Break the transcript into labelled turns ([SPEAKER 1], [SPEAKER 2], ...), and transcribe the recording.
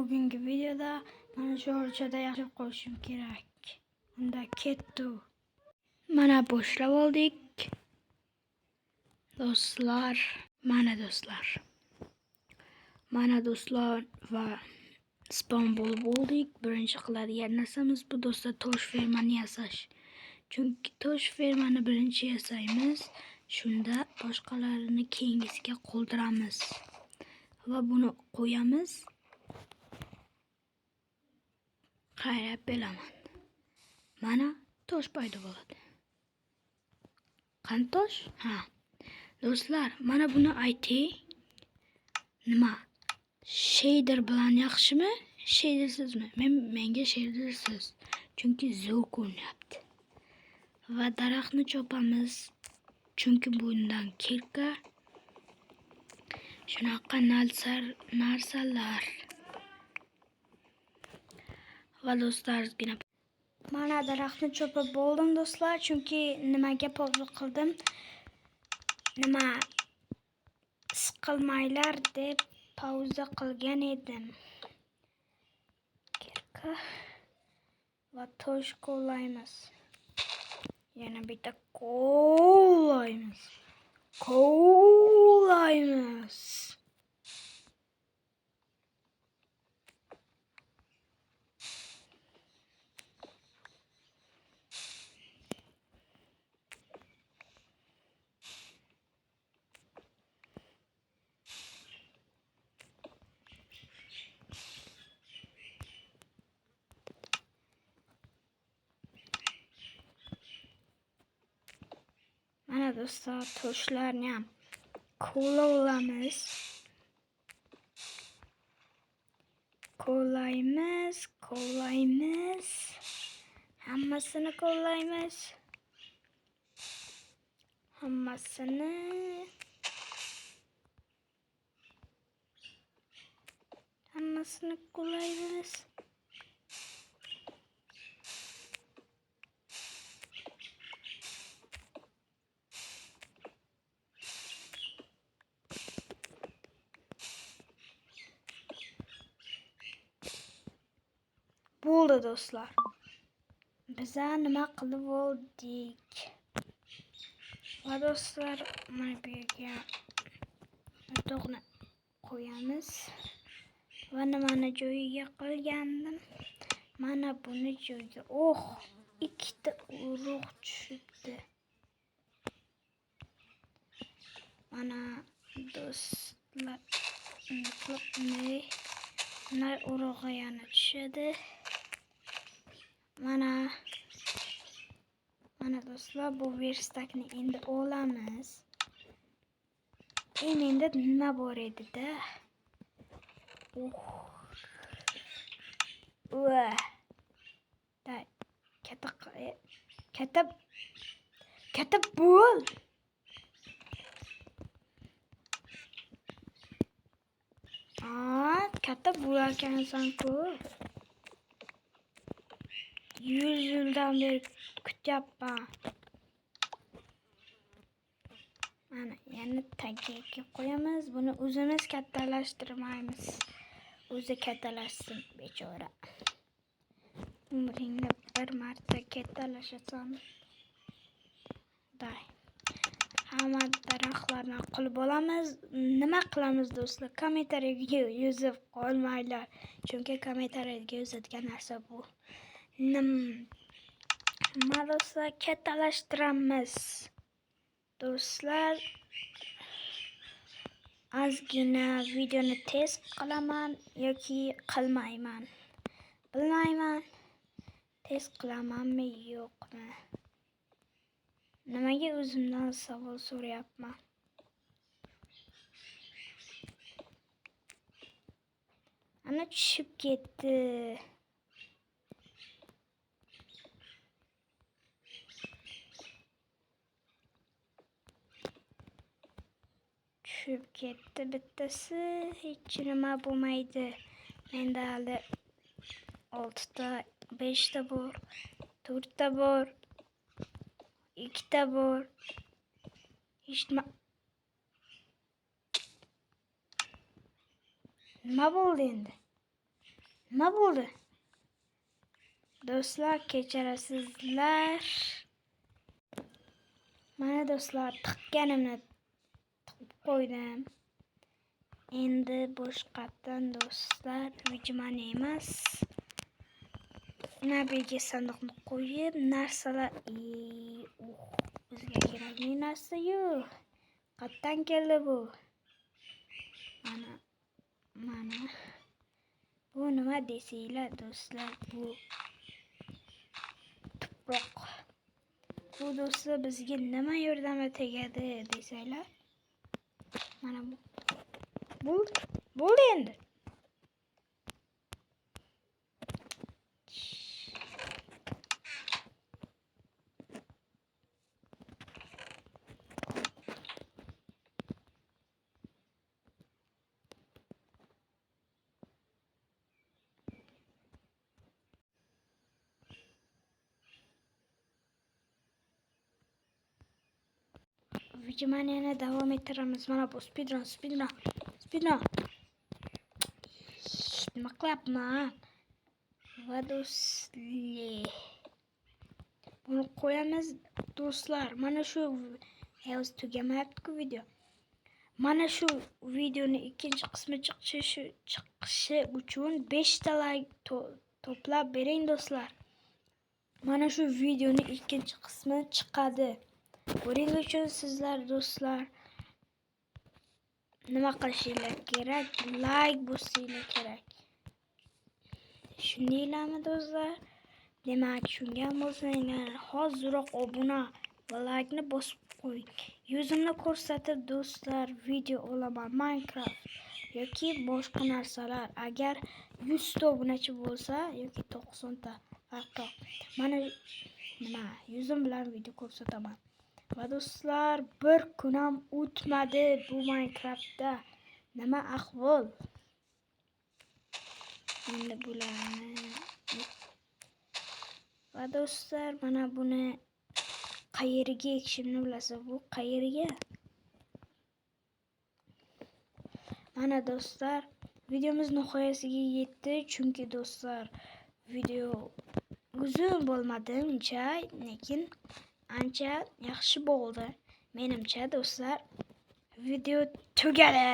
[SPEAKER 1] bugungi videoda mana shu o'lchada yashab qo'yishim kerak. Unda ketdi. Mana boshlab oldik. Do'stlar, mana do'stlar va spawn bo'lib oldik. Birinchi qiladigan narsamiz bu do'stlar tosh fermani yasash. Chunki tosh fermani birinchi yasaymiz. Shunda boshqalarini keyingisiga qoldiramiz. Va buni qo'yamiz. Qayrab beraman. Mana tosh paydo bo'ladi. Qani tosh? Ha. Do'stlar, mana buni ayting. Nima? Shader bilan yaxshimi? Shadersizmi? Menga shadersiz. Chunki zo'r ko'rinyapti. Va daraxtni chopamiz. Chunki bundan kirka shunaqa narsalar. Va do'stlar, mana daraxtni chopib bo'ldim do'stlar, chunki nimaga pauza qildim? Nima siqilmaylar deb pauza qilgan edim. Kirka va tosh qo'llaymiz. Yana bitta qo'llaymiz. Mana do'stlar, toshlarni ham qo'llaymiz. Hammasini qo'llaymiz. Hammasini qo'llaymiz. Bo'ldi do'stlar. Biz nima qilib oldik? Va do'stlar, mana bu yerga o'toqni qo'yamiz. Va nimani joyiga qo'ygandim? Mana buni joyiga. Ikkita urug' tushibdi. Mana do'stlar, mana urug'i yana tushadi. Mana do'stlar, bu verstakni endi olamiz. Menda nima bor edi-da? Katta bo'l. Katta bo'larkansan-ku. 100 yildan beri kutyapman. Mana yana tagiga qo'yamiz. Buni o'zimiz kattalashtirmaymiz. O'zi kattalashsin bechora. Umringda bir marta kattalashasan. Hamma daraxtlarni qilib olamiz. Nima qilamiz do'stlar? Kommentariyaga yozib qolmanglar. Chunki kommentariyaga yozadigan narsa bu. Nima do'stlar, kattalashtiramiz. Do'stlar, ozgina videoni tez qilaman yoki qilmayman. Bilmayman. Tez qilamanmi yo'qmi? Nimaga o'zimdan savol so'rayapman? Ana tushib ketdi. Bittasi hech nima bo'lmaydi. Menda hali 6 ta, 5 ta bor, 4 ta bor, 2 ta bor. Nima bo'ldi endi? Nima bo'ldi? Do'stlar, kechirasizlar. Mana do'stlar, tiqqanimni tiqib qo'ydim. Endi boshqatdan do'stlar, vijmani emas. Nabiga sandiqni qo'yib, narsalar bizga kerakli narsa yo'q. Qayerdan keldi bu? Mana. Bu nima desanglar do'stlar, bu tuproq. Bu do'stlar bizga nima yordamga tegadi desanglar? Mana bu bo'ldi endi. Videoni yana davom ettiramiz. Mana bu speedrun. Nima qilyapman? Va do'stlar, buni qo'yamiz do'stlar. Mana shu tugamayapti-ku video. Mana shu videoni ikkinchi qismi chiqishi uchun 5 ta like to'plab bering do'stlar. Mana shu videoni ikkinchi qismi chiqadi. Buning uchun sizlar do'stlar nima qilishinglar kerak? Like bosishinglar kerak. Shundaylarmi do'stlar? Demak, shunga bo'lsanglar, hoziroq obuna va like ni bosib qo'ying. Yuzimni ko'rsatib do'stlar video olaman Minecraft yoki boshqa narsalar. Agar 100 ta obunachi bo'lsa yoki 90 ta farqi. Mana nima, yuzim bilan video ko'rsataman. Va do'stlar, bir kun ham o'tmadi bu Minecraftda. Nima ahvol? Endi bularni. Va do'stlar, mana buni qayeriga ekishimni bilasiz. Bu qayeriga? Mana do'stlar, videomiz nihoyasiga yetdi. Chunki do'stlar, video uzun bo'lmadi uncha, lekin ancha yaxshi bo'ldi. Menimcha do'stlar, video tugadi.